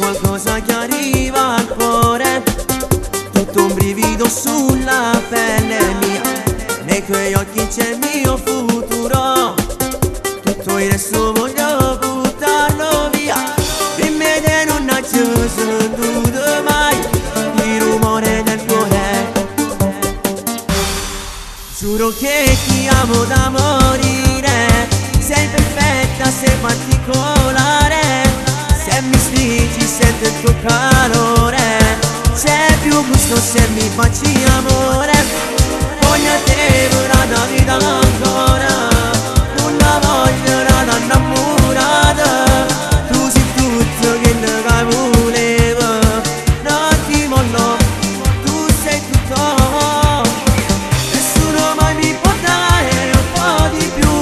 qualcosa che arriva al cuore, tutto un brivido sulla pelle mia. Nei tuoi occhi c'è il mio futuro, tutto il resto voglio buttarlo via. Dimmi che non ha sentito mai il rumore del cuore. Giuro che ti amo da morire, sei perfetta, sei particolare. Se mi stringi sento il tuo calore, c'è più gusto se mi facci amore. Voglio te ora da vita ancora, una voglia da innamorata. Tu sei tutto quello che volevo, non ti mollo, tu sei tutto. Nessuno mai mi può dare un po' di più,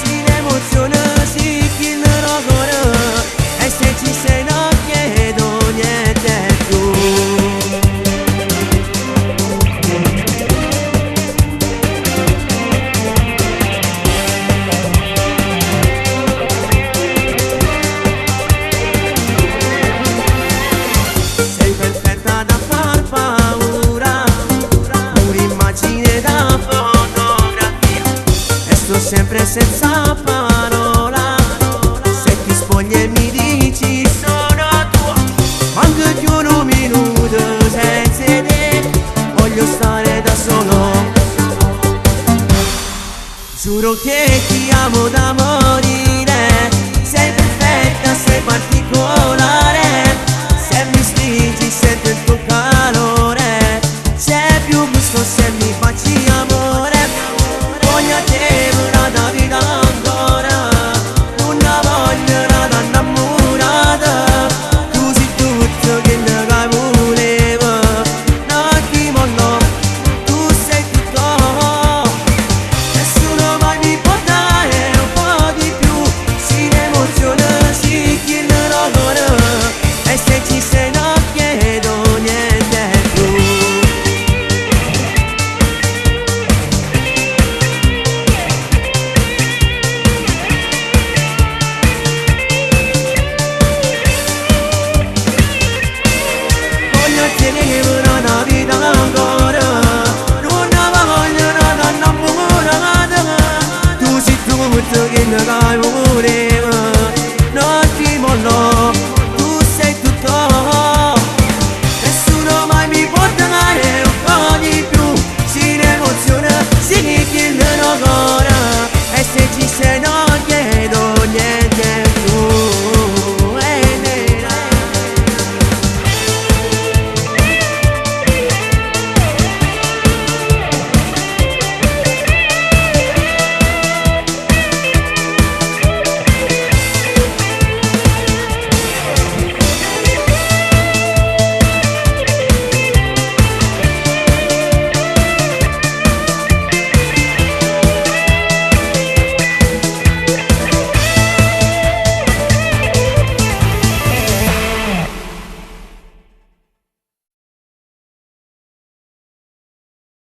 si l'emozione si chiuderà ancora. E se ci sei non chiedo niente più. Sei perfetta da far paura, un'immagine da fotografia, e sto sempre senza parola. Se ti spogli e mi dici sono tua, anche più un minuto senza te, voglio stare da solo. Giuro che ti amo da morire,